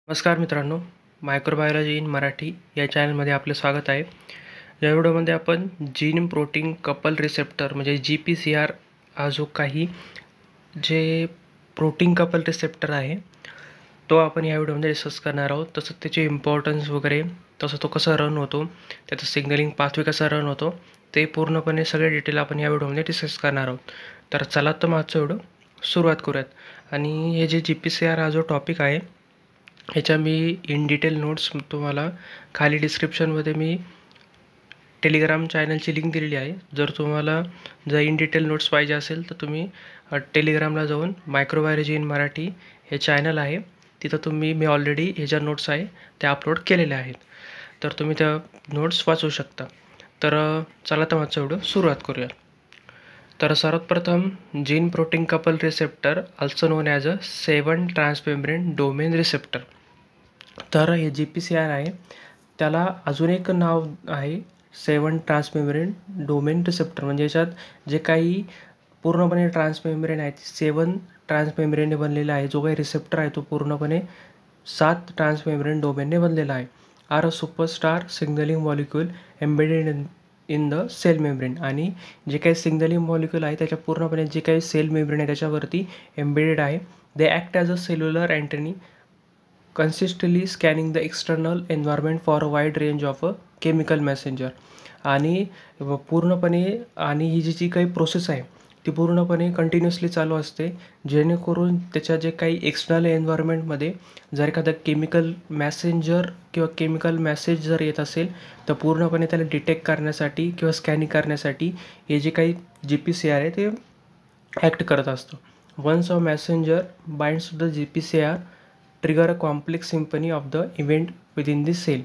नमस्कार मित्रांनो, microbiology in Marathi या चॅनलमध्ये आपलं स्वागत आहे. या व्हिडिओमध्ये आपण जीन प्रोटीन कपल रिसेप्टर म्हणजे GPCR हा जो काही जे प्रोटीन कपल रिसेप्टर आहे तो आपण या व्हिडिओमध्ये डिस्कस करणार आहोत. तसंच त्याचे इम्पॉर्टन्स वगैरे, तसं तो कसा रन होतो, त्याचं सिग्नलिंग पाथवे कसा रन होतो, ते पूर्णपणे सगळे डिटेल आपण या व्हिडिओमध्ये डिस्कस करणार आहोत. तर चला तर मग आजचा व्हिडिओ सुरुवात करूयात. आणि हे जे GPCR हा जो टॉपिक आहे ह्याच्या मी इन डिटेल नोट्स तुम्हाला खाली डिस्क्रिप्शनमध्ये मी टेलिग्राम चॅनलची लिंक दिलेली आहे. जर इन डिटेल नोट्स पाहिजे असेल तर तुम्ही टेलिग्रामला जाऊन मायक्रोबायोलॉजी इन मराठी हे चॅनल आहे, तिथं मी ऑलरेडी हे ज्या नोट्स आहे त्या अपलोड केलेल्या आहेत, तर तुम्ही त्या नोट्स वाचू शकता. तर चला तर माझा व्हिडिओ सुरुवात करूया. तर सर्वात प्रथम gene protein couple receptor also non as a 7 transmembrane domain receptor. तर हे GPCR आहे, त्याला अजून एक नाव आहे 7 ट्रान्समेम्ब्रेन डोमेन रिसेप्टर. म्हणजे याच्यात जे काही पूर्णपणे ट्रान्समेम्ब्रेन आहे 7 ट्रान्समेम्ब्रेनने बनलेला आहे. जो काही रिसेप्टर आहे तो पूर्णपणे 7 ट्रान्समेम्ब्रेन डोमेनने बनलेला आहे. Are a superstar signalling molecule embedded in the cell membrane. आणि जे काही सिग्नलिंग मॉलिक्यूल आहे त्याच्या पूर्णपणे जे काही सेल मेम्ब्रेन आहे त्याच्यावरती एम्बेडेड आहे. They act as a cellular antennae consistently scanning the external environment for a wide range of a chemical messenger. आणि पूर्णपणे आणि ही जी काही प्रोसेस आहे ती पूर्णपणे कंटिन्युअसली चालू असते, जेणेकरून त्याच्या जे काही एक्सटर्नल एन्व्हायरमेंटमध्ये जर एखादा केमिकल मॅसेंजर किंवा केमिकल मेसेज जर येत असेल तर पूर्णपणे त्याला डिटेक्ट करण्यासाठी किंवा स्कॅनिंग करण्यासाठी हे जे काही GPCR आहे ते ॲक्ट करत असतं. Once a messenger binds to the GPCR trigger a complex symphony of the event within the cell,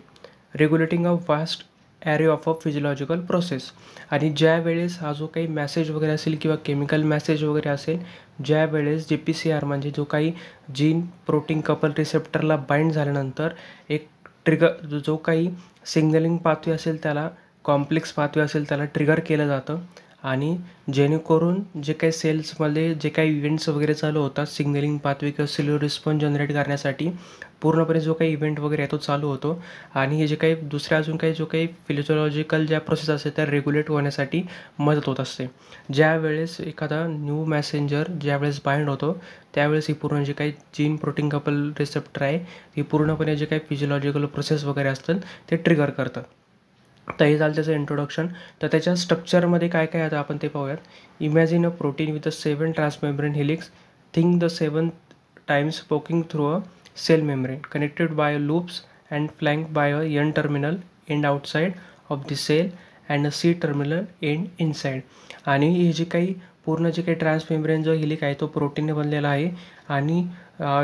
regulating a vast array of a physiological process. आणि ज्या वेळेस हा जो काही मॅसेज वगैरे असेल किंवा केमिकल मॅसेज वगैरे असेल, ज्या वेळेस GPCR म्हणजे जो काही जीन प्रोटीन कपल रिसेप्टरला बाइंड झाल्यानंतर एक ट्रिगर जो काही सिग्नलिंग पाथवे असेल त्याला कॉम्प्लेक्स पाथवे असेल त्याला ट्रिगर केलं जातं. आणि जेणेकरून जे काही सेल्समध्ये जे काही इव्हेंट्स वगैरे चालू होतात सिग्नलिंग पाथवे किंवा सेल्युलर रिस्पॉन्स जनरेट करण्यासाठी पूर्णपणे जो काही इव्हेंट वगैरे आहे तो चालू होतो. आणि हे जे काही दुसऱ्या अजून काही जो काही फिजिओलॉजिकल ज्या प्रोसेस असते त्या रेग्युलेट होण्यासाठी मदत होत असते. ज्यावेळेस एखादा न्यू मॅसेंजर ज्यावेळेस बाइंड होतो त्यावेळेस ही पूर्ण जे काही जीन प्रोटीन कपल रिसेप्टर आहे ही पूर्णपणे जे काही फिजिओलॉजिकल प्रोसेस वगैरे असतात ते ट्रिगर करतात. तर हे झालं त्याचं इंट्रोडक्शन. तर त्याच्या स्ट्रक्चरमध्ये काय काय आता आपण ते पाहूयात. Imagine a protein with a 7 transmembrane helix. Think the 7 times poking through a cell membrane connected by loops and flank by a N terminal end outside of the cell and a C terminal end inside. आणि हे जे काही पूर्ण जे काही transmembrane जो हेलिक आहे तो प्रोटीनने बनलेला आहे. आणि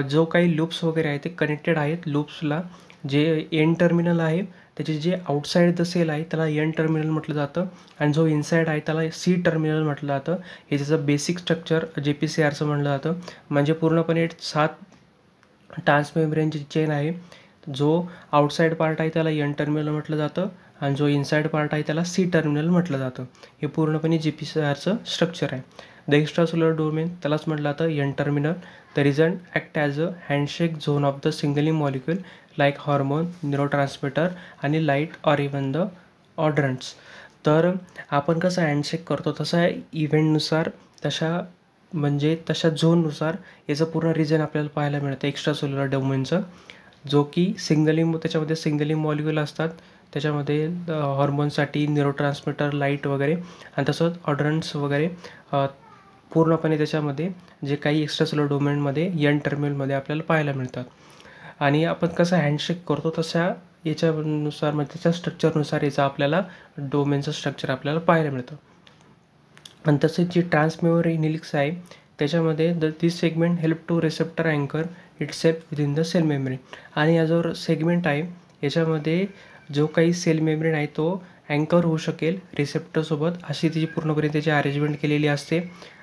जो काही लूप्स वगैरे आहे ते कनेक्टेड आहेत. लूप्सला जे N टर्मिनल आहे त्याचे जे आउटसाईड द सेल आहे त्याला N टर्मिनल म्हटलं जातं, आणि जो इनसाईड आहे त्याला C टर्मिनल म्हटलं जातं. हे त्याचं बेसिक स्ट्रक्चर GPCRचं म्हटलं जातं. म्हणजे पूर्णपणे 7 ट्रान्समेम्ब्रेनची चेन आहे. जो आउटसाईड पार्ट आहे त्याला N टर्मिनल म्हटलं जातं आणि जो इनसाईड पार्ट आहे त्याला C टर्मिनल म्हटलं जातं. हे पूर्णपणे GPCRचं स्ट्रक्चर आहे. द एक्स्ट्रासेल्युलर डोमेन त्यालाच म्हटलं जातं N terminal. The reason act as a handshake zone of the signalling molecule like hormone, neurotransmitter आणि light or even the odorants. तर आपण कसं हँडशेक करतो तसा इव्हेंटनुसार तशा झोननुसार याचं पूर्ण रिजन आपल्याला पाहायला मिळतं एक्स्ट्रासेल्युलर डोमेनचं. जो की त्याच्यामध्ये सिग्नलिंग मॉलिक्यूल असतात, त्याच्यामध्ये हॉर्मोनसाठी न्यूरोट्रान्समिटर, लाईट वगैरे, आणि तसंच ऑर्डरंट्स वगैरे पूर्णपणे त्याच्यामध्ये जे काही एक्स्ट्रासेल्युलर डोमेनमध्ये N टर्मिनलमध्ये आपल्याला पाहायला मिळतात. आणि आपण कसं हँडशेक करतो तशा याच्यानुसार म्हणजे त्याच्या स्ट्रक्चरनुसार याचं आपल्याला डोमेनचं स्ट्रक्चर आपल्याला पाहायला मिळतं. आणि तसेच जी ट्रान्समेम्ब्रेन हेलिक्स आहे त्याच्यामध्ये this segment help to receptor अँकर itself within the cell membrane. आणि हा जो सेगमेंट आहे याच्यामध्ये जो काही सेल मेम्ब्रेन आहे तो अँकर होऊ शकेल रिसेप्टरसोबत, अशी तिची पूर्णपणे त्याची अरेंजमेंट केलेली असते.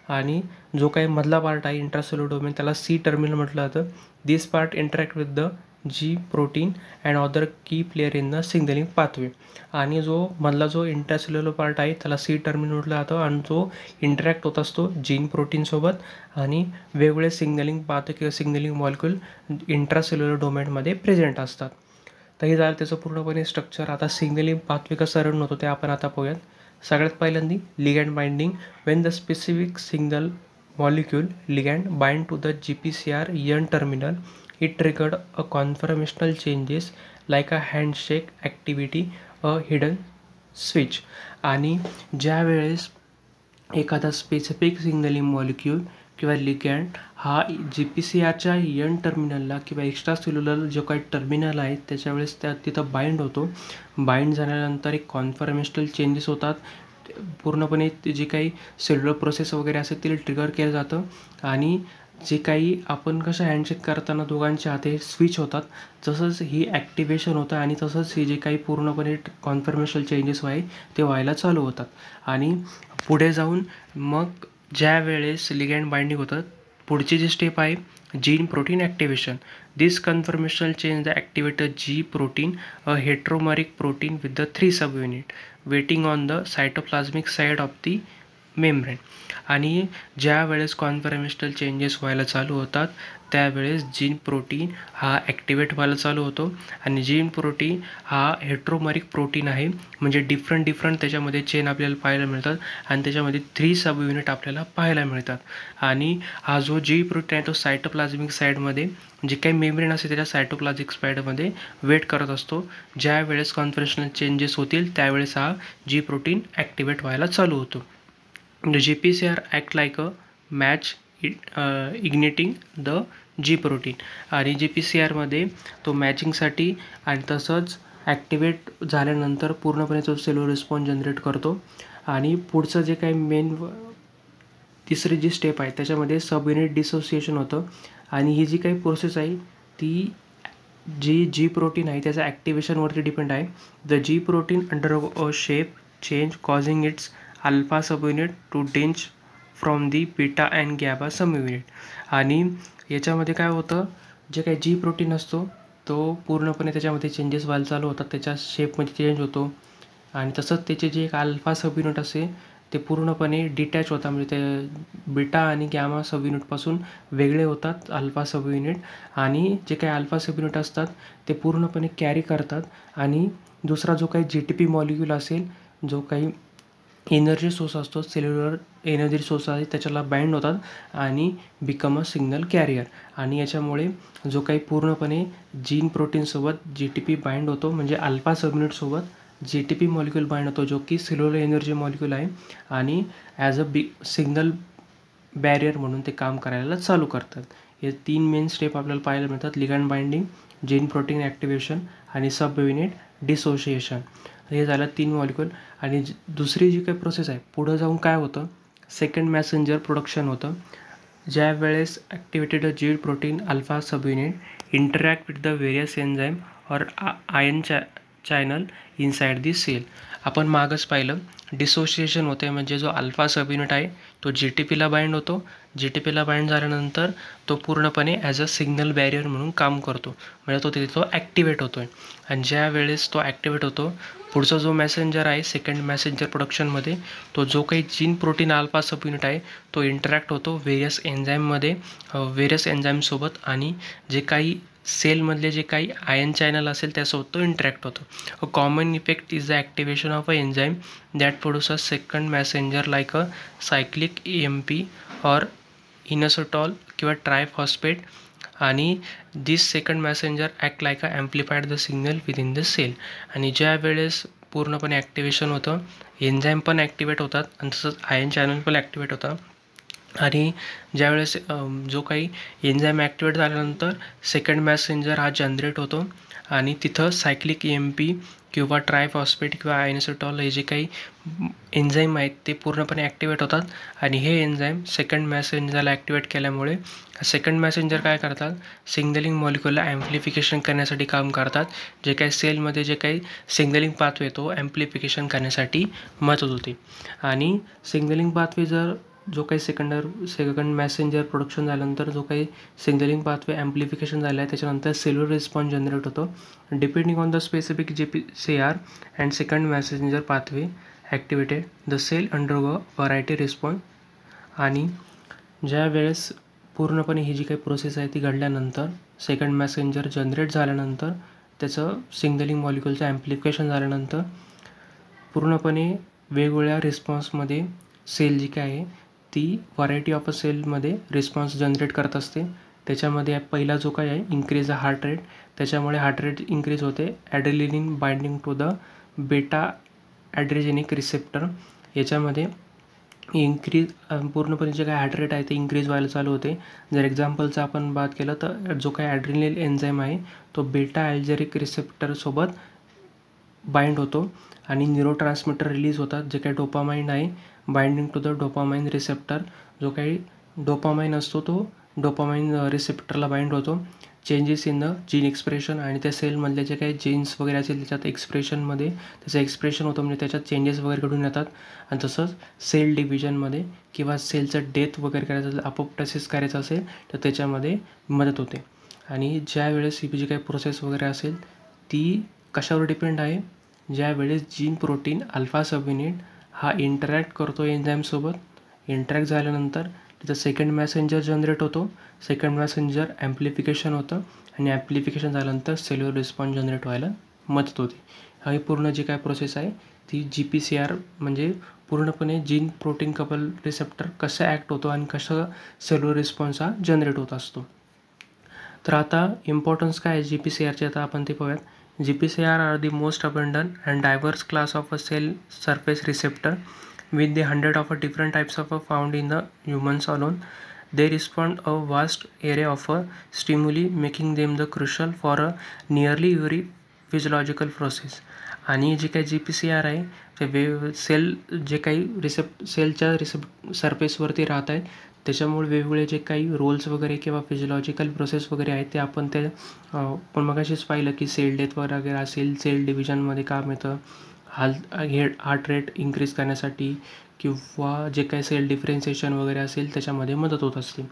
आणि जो काही मधला पार्ट आहे इंट्रासेल्युलर डोमेन त्याला C टर्मिनल म्हटलं जातं. This part interact with the G protein and other key player in the signaling pathway. आणि जो मधला जो इंट्रासेल्युलर पार्ट आहे त्याला C टर्मिनल म्हटलं जातं आणि जो इंटरॅक्ट होत असतो जीन प्रोटीनसोबत आणि वेगवेगळे सिग्नलिंग पाथ किंवा सिग्नलिंग मॉलिक्यूल इंट्रासेल्युलर डोमेनमध्ये प्रेझेंट असतात. तर हे झालं त्याचं पूर्णपणे स्ट्रक्चर. आता सिग्नलिंग पाथवे कसं रन होतो ते आपण आता पाहूयात. सगळ्यात पहिल्यांदा ligand binding. Wien the specific signal molecule ligand bind to the GPCR N terminal, it triggered a conformational changes like a handshake activity, a hidden switch. आणि ज्या वेळेस एखादा स्पेसिफिक सिग्नलिंग मॉलिक्यूल किंवा लिगॅंड हा GPCRच्या एन टर्मिनलला किंवा extra cellular जो काही टर्मिनल आहे त्याच्या वेळेस त्या तिथं बाइंड होतो. बाइंड झाल्यानंतर एक कॉन्फर्मेशनल चेंजेस होतात. पूर्णपणे जे काही सेल्युलर प्रोसेस वगैरे असेल ते ट्रिगर केलं जातं आणि जे काही आपण कसं हँडशेक करताना दोघांच्या हाते स्विच होतात तसंच ही ॲक्टिवेशन होतं आणि तसंच हे जे काही पूर्णपणे कॉन्फर्मेशनल चेंजेस आहे ते व्हायला चालू होतात. आणि पुढे जाऊन मग ज्या वेळेस लिगॅंड बाइंडिंग होतं पुढची जी स्टेप आहे G protein activation. This conformational change the activator G protein, a heteromeric protein with the 3 subunit waiting on the cytoplasmic side of the membrane. आणि ज्या वेळेस कॉन्फर्मेशनल चेंजेस व्हायला चालू होतात त्यावेळेस जीन प्रोटीन हा ॲक्टिवेट व्हायला चालू होतो. आणि जीन प्रोटीन हा हेट्रोमरिक प्रोटीन आहे म्हणजे डिफरंट त्याच्यामध्ये चेन आपल्याला पाहायला मिळतात आणि त्याच्यामध्ये 3 सब युनिट आपल्याला पाहायला मिळतात. आणि हा जो जी प्रोटीन आहे तो सायटोप्लाझमिक साईडमध्ये जे काही मेम्ब्रेन असते त्याच्या सायटोप्लाझमिक साईडमध्ये वेट करत असतो. ज्या वेळेस कॉन्फर्मेशनल चेंजेस होतील त्यावेळेस हा जी प्रोटीन ॲक्टिवेट व्हायला चालू होतो. The GPCR act like a match igniting the G protein. आणि GPCRमध्ये तो मॅचिंगसाठी आणि तसंच ॲक्टिवेट झाल्यानंतर पूर्णपणे तो सेल्युलर रिस्पॉन्स जनरेट करतो. आणि पुढचं जे काही मेन तिसरी जी स्टेप आहे त्याच्यामध्ये सब युनिट डिसोसिएशन होतं. आणि ही जी काही प्रोसेस आहे ती जी प्रोटीन आहे त्याच्या ॲक्टिवेशनवरती डिपेंड आहे. The G protein undergo a shape change causing its alpha subunit to detach from the beta and gamma subunit. आणि याच्यामध्ये काय होतं जे काही जी प्रोटीन असतो तो पूर्णपणे त्याच्यामध्ये चेंजेस व्हायला चालू होतात. त्याच्या शेपमध्ये चेंज होतो आणि तसंच त्याचे जे एक अल्फा सबयुनिट असते ते पूर्णपणे डिटॅच होतात म्हणजे ते बीटा आणि गॅमा सबयुनिटपासून वेगळे होतात अल्फा सबयुनिट. आणि जे काही अल्फा सबयुनिट असतात ते पूर्णपणे कॅरी करतात आणि दुसरा जो काही GTP मॉलिक्यूल असेल जो काही एनर्जी सोर्स असतो सेल्युलर एनर्जी सोर्स आहे त्याच्याला बाइंड होतात आणि बिकम अ सिग्नल कॅरियर. आणि याच्यामुळे जो काही पूर्णपणे जीन प्रोटीनसोबत GTP बाइंड होतो म्हणजे अल्फा सबयुनिटसोबत GTP मॉलिक्यूल बाइंड होतो जो की सेल्युलर एनर्जी मॉलिक्यूल आहे आणि ॲज अ सिग्नल बॅरियर म्हणून ते काम करायला चालू करतात. हे 3 मेन स्टेप आपल्याला पाहायला मिळतात. Ligand binding, gene protein activation आणि सब युनिट डिसोसिएशन. हे झालं 3 मॉलिक्यूल. आणि दुसरी जी काही प्रोसेस आहे पुढं जाऊन काय होतं सेकंड मॅसेंजर प्रोडक्शन होतं. ज्या वेळेस activated G protein alpha subunit interact with the various enzyme or ion channel inside the cell. आपण मागच पाहिलं डिसोसिएशन होते म्हणजे जो अल्फा सब युनिट आहे तो GTPला बाइंड होतो. GTPला बाइंड झाल्यानंतर तो पूर्णपणे ॲज अ सिग्नल बॅरियर म्हणून काम करतो म्हणजे तो तिथे ॲक्टिवेट होतो आहे. आणि ज्या वेळेस तो ॲक्टिवेट होतो पुढचा जो मॅसेंजर आहे सेकंड मॅसेंजर प्रोडक्शनमध्ये तो जो काही gene protein alpha sub unit आहे तो इंटरॅक्ट होतो व्हेरियस एन्झाईममध्ये व्हेरियस एन्झाईमसोबत आणि जे काही सेलमधले जे काही आयन चॅनल असेल त्यासोबत तो इंटरॅक्ट होतो. A common effect is the activation of a enzyme that produce a second messenger like a cyclic EMP or inositol किंवा ट्रायफॉस्फेट. आणि this second messenger act like a amplified the signal within the cell. आणि ज्या वेळेस पूर्णपणे activation होतं enzyme पण activate होतात आणि तसंच आयन चॅनल पण ॲक्टिवेट होतात. आणि ज्यावेळेस जो काही एन्झाईम ॲक्टिवेट झाल्यानंतर सेकंड मॅसेंजर हा जनरेट होतो आणि तिथं सायक्लिक EMP किंवा ट्रायफॉस्फेट किंवा आयनोसिटॉल हे जे काही एन्झाईम आहेत ते पूर्णपणे ॲक्टिवेट होतात. आणि हे एन्झाईम सेकंड मॅसेंजरला ॲक्टिवेट केल्यामुळे सेकंड मॅसेंजर काय करतात सिग्नलिंग मॉलिक्यूलला ॲम्प्लिफिकेशन करण्यासाठी काम करतात. जे काही सेलमध्ये जे काही सिग्नलिंग पाथवे तो ॲम्प्लिफिकेशन करण्यासाठी मदत होते. आणि सिग्नलिंग पाथवे जर जो काही सेकंड मेसेंजर प्रोडक्शन झाल्यानंतर जो काही सिग्नलिंग पाथवे ॲम्प्लिफिकेशन झालं आहे त्याच्यानंतर सेल्युलर रिस्पॉन्स जनरेट होतो. Depending on the specific GPCR and second messenger pathway activated the cell undergo variety response. आणि ज्या वेळेस पूर्णपणे ही जी काही प्रोसेस आहे ती घडल्यानंतर सेकंड मेसेंजर जनरेट झाल्यानंतर त्याचं सिग्नलिंग मॉलिक्युलचं ॲम्प्लिफिकेशन झाल्यानंतर पूर्णपणे वेगवेगळ्या रिस्पॉन्समध्ये सेल जी काय आहे ती व्हरायटी ऑफ अ सेलमध्ये रिस्पॉन्स जनरेट करत असते. त्याच्यामध्ये पहिला जो काय आहे इन्क्रीज द हार्ट रेट, त्याच्यामुळे हार्ट रेट इन्क्रीज होते. ॲड्रेनालिन बाइंडिंग टू द बेटा ॲड्रेजेनिक रिसेप्टर, याच्यामध्ये पूर्णपणे जे काय हार्ट रेट आहे ते इन्क्रीज व्हायला चालू होते. जर एक्झाम्पलचं आपण बात केलं तर जो काही ॲड्रेनल एन्झाईम आहे तो बेटा ॲल्जेरिक रिसेप्टरसोबत बाइंड होतो आणि न्यूरोट्रान्समीटर रिलीज होतात. जे काही डोपामाइन आहे binding to the dopamine receptor, जो काही डोपामाइन असतो तो डोपामाइन रिसेप्टरला बाइंड होतो. Changes in the gene expression, आणि त्या सेलमधले जे काही जीन्स वगैरे असेल त्याच्यात एक्सप्रेशनमध्ये त्याचं एक्सप्रेशन होतं, म्हणजे त्याच्यात चेंजेस वगैरे घडून येतात. आणि तसंच सेल डिव्हिजनमध्ये किंवा सेलचं डेथ वगैरे करायचं असेल, अपोप्टोसिस करायचं असेल तर त्याच्यामध्ये मदत होते. आणि ज्या वेळेस ही जी काही प्रोसेस वगैरे असेल ती कशावर डिपेंड आहे, ज्या वेळेस जीन प्रोटीन अल्फा सबयुनिट हा इंटरॅक्ट करतो एन्झाईमसोबत. इंटरॅक्ट झाल्यानंतर त्याचा सेकंड मेसेंजर जनरेट होतो. सेकंड मेसेंजर ॲम्प्लिफिकेशन होतं आणि ॲम्प्लिफिकेशन झाल्यानंतर सेल्युलर रिस्पॉन्स जनरेट व्हायला मदत होते. ही पूर्ण जी काय प्रोसेस आहे ती GPCR म्हणजे पूर्णपणे जीन प्रोटीन कपल रिसेप्टर कसं ॲक्ट होतो आणि कसं सेल्युलर रिस्पॉन्स हा जनरेट होत असतो. तर आता इम्पॉर्टन्स काय आहे GPCRचे आता आपण ते पाहूयात. GPCR are the most abundant and diverse class of a cell surface receptor with the hundred of a different types of found in the humans alone. They respond a vast array of stimuli, making them the crucial for a nearly every physiological process. आणि जे काही GPCR आहे ते sale जे काही सेलच्या सरफेसवरती राहत आहेत त्याच्यामुळे वेगवेगळे जे काही रोल्स वगैरे किंवा फिजिओलॉजिकल प्रोसेस वगैरे आहेत ते आपण पण मगाशीच पाहिलं की सेल डेथ वगैरे असेल, सेल डिव्हिजनमध्ये काम येतं, हार्ट रेट इन्क्रीज करण्यासाठी किंवा जे काही सेल डिफरेन्शिएशन वगैरे असेल त्याच्यामध्ये मदत होत असते.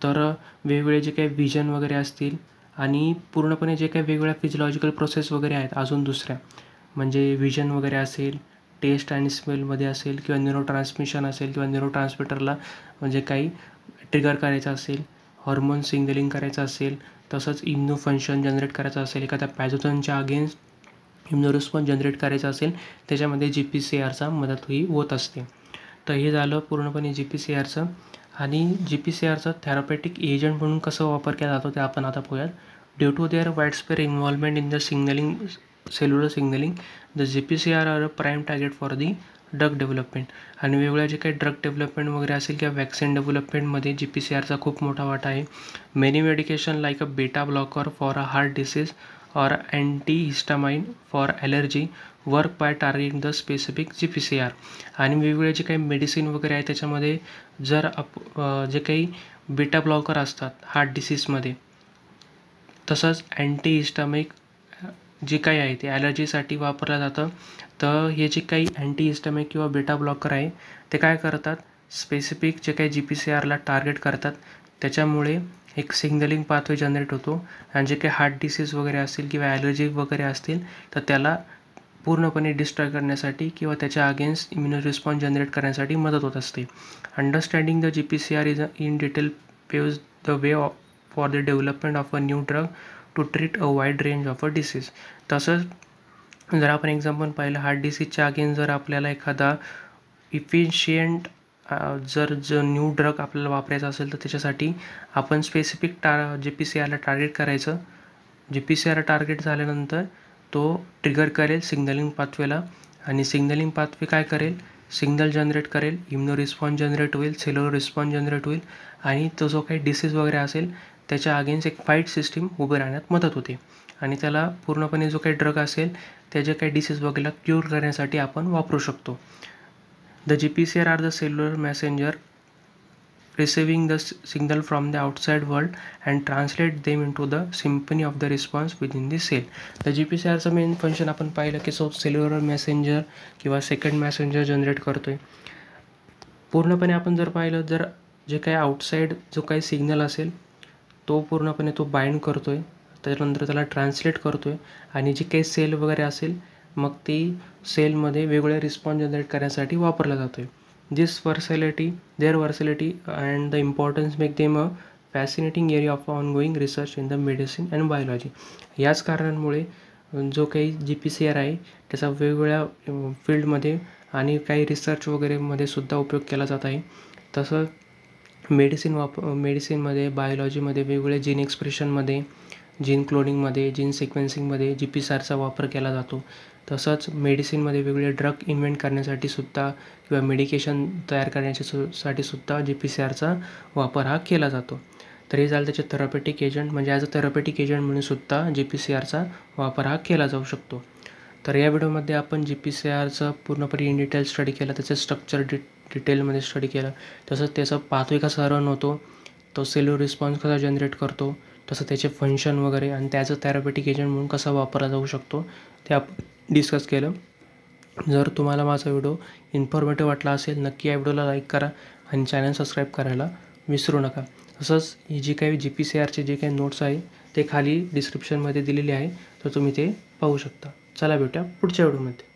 तर वेगवेगळे जे काही विजन वगैरे असतील आणि पूर्णपणे जे काही वेगवेगळ्या फिजिओलॉजिकल प्रोसेस वगैरे आहेत अजून दुसऱ्या, म्हणजे विजन वगैरे असेल, टेस्ट आणि स्मेलमध्ये असेल किंवा न्यूरोट्रान्समिशन असेल किंवा न्यूरोट्रान्समीटरला म्हणजे काही ट्रिगर करायचं असेल, हॉर्मोन सिग्नलिंग करायचं असेल, तसंच इम्युनो फंक्शन जनरेट करायचं असेल, एखाद्या पॅथोजनच्या अगेन्स्ट इम्युनो रिस्पॉन्स जनरेट करायचा असेल त्याच्यामध्ये GPCRचा मदत होत असते. तर हे झालं पूर्णपणे GPCRचं. आणि GPCRचा थेरपॅटिक एजंट म्हणून कसं वापर केला जातो ते आपण आता पाहूयात. Due to their widespread involvement in the signalling cellular signalling the GPCR are a prime target for the drug development. आणि वेगवेगळ्या जे काही ड्रग डेव्हलपमेंट वगैरे असेल किंवा वॅक्सिन डेव्हलपमेंटमध्ये GPCRचा खूप मोठा वाटा आहे. Many medication like a beta blocker for a heart disease or antihistamine for allergy work by targeting the specific GPCR. आणि वेगवेगळे जे काही मेडिसिन वगैरे आहे त्याच्यामध्ये जर जे काही बेटा ब्लॉकर असतात हार्ट डिसीजमध्ये, तसंच अँटीहिस्टामिक जे काही आहे ते ॲलर्जीसाठी वापरलं जातं. तर हे जे काही अँटीहिस्टामिक किंवा बेटा ब्लॉकर आहे ते काय करतात, स्पेसिफिक जे काही GPCRला टार्गेट करतात, त्याच्यामुळे एक सिग्नलिंग पाथवे जनरेट होतो आणि जे काही हार्ट डिसीज वगैरे असतील किंवा ॲलर्जी वगैरे असतील तर त्याला पूर्णपणे डिस्ट्रॉय करण्यासाठी किंवा त्याच्या अगेन्स्ट इम्युनो रिस्पॉन्स जनरेट करण्यासाठी मदत होत असते. Understanding the GPCR is in detail paves the way for the development of a new drug to treat a wide range of a disease. तसंच जर आपण एक्झाम्पल पाहिलं हार्ट डिसीजच्या अगेन्स्ट जर आपल्याला एखादा इफिशियंट जर न्यू ड्रग आपल्याला वापरायचा असेल तर त्याच्यासाठी आपण स्पेसिफिक GPCRला टार्गेट करायचं. GPCR टार्गेट झाल्यानंतर तो ट्रिगर करेल सिग्नलिंग पाथवेला आणि सिग्नलिंग पाथवे काय करेल, सिग्नल जनरेट करेल, इम्युनो रिस्पॉन्स जनरेट होईल, सेल्युलर रिस्पॉन्स जनरेट होईल आणि तो जो काही डिसीज वगैरे असेल त्याच्या अगेन्स्ट एक फाईट सिस्टीम उभं राहण्यात मदत होते. आणि त्याला पूर्णपणे जो काही ड्रग असेल त्याचे काही डिसीज वगैरे क्यूर करण्यासाठी आपण वापरू शकतो. The GPCR are the cellular messenger receiving the signal from the outside world and translate them into the symphony of the response within the cell. The GPCRचं मेन फंक्शन आपण पाहिलं की सेल्युलर मेसेंजर किंवा second messenger generate करतोय. पूर्णपणे आपण जर पाहिलं, जर जे काही आउटसाईड जो काही सिग्नल असेल तो पूर्णपणे तो बाइंड करतो आहे, त्याच्यानंतर त्याला ट्रान्सलेट करतो आहे आणि जी काही सेल वगैरे असेल मग ती सेलमध्ये वेगवेगळे रिस्पॉन्स जनरेट करण्यासाठी वापरला जातो आहे. This versatility and the importance make them a fascinating area of ongoing research in the medicine and biology. याच कारणांमुळे जो काही GPCR आहे त्याचा वेगवेगळ्या फील्डमध्ये आणि काही रिसर्च वगैरेमध्ये सुद्धा उपयोग केला जात आहे. तसं मेडिसिनमध्ये, बायोलॉजीमध्ये, वेगवेगळ्या जीन एक्सप्रेशनमध्ये, जीन क्लोनिंगमध्ये, जीन सिक्वेन्सिंगमध्ये GPCRचा वापर केला जातो. तसंच मेडिसिनमध्ये वेगवेगळे ड्रग इन्व्हेंट करण्यासाठी सुद्धा किंवा मेडिकेशन तयार करण्यासाठी सुद्धा GPCRचा वापर हा केला जातो. तर हे झालं त्याचे थेरपेटिक एजंट, म्हणजे ॲज अ थेरपेटिक एजंट म्हणून सुद्धा GPCRचा वापर हा केला जाऊ शकतो. तर या व्हिडिओमध्ये आपण GPCRचं पूर्णपणे इन डिटेल स्टडी केला, त्याचं स्ट्रक्चर डिटेलमध्ये स्टडी केलं. तसंच त्याचा पाथवे कसा रन होतो, तो सेल्युलर रिस्पॉन्स कसा जनरेट करतो, तसं त्याचे फंक्शन वगैरे आणि त्याचं थेरपेटिक एजंट म्हणून कसा वापरला जाऊ शकतो ते आपण डिस्कस केलं. जर तुम्हाला माझा व्हिडिओ इन्फॉर्मेटिव्ह वाटला असेल नक्की या व्हिडिओला लाईक करा आणि चॅनल सबस्क्राईब करायला विसरू नका. तसंच ही जी काही GPCRचे जे काही नोट्स आहे ते खाली डिस्क्रिप्शनमध्ये दिलेले आहे, तर तुम्ही ते पाहू शकता. चला भेटूया पुढच्या व्हिडिओमध्ये.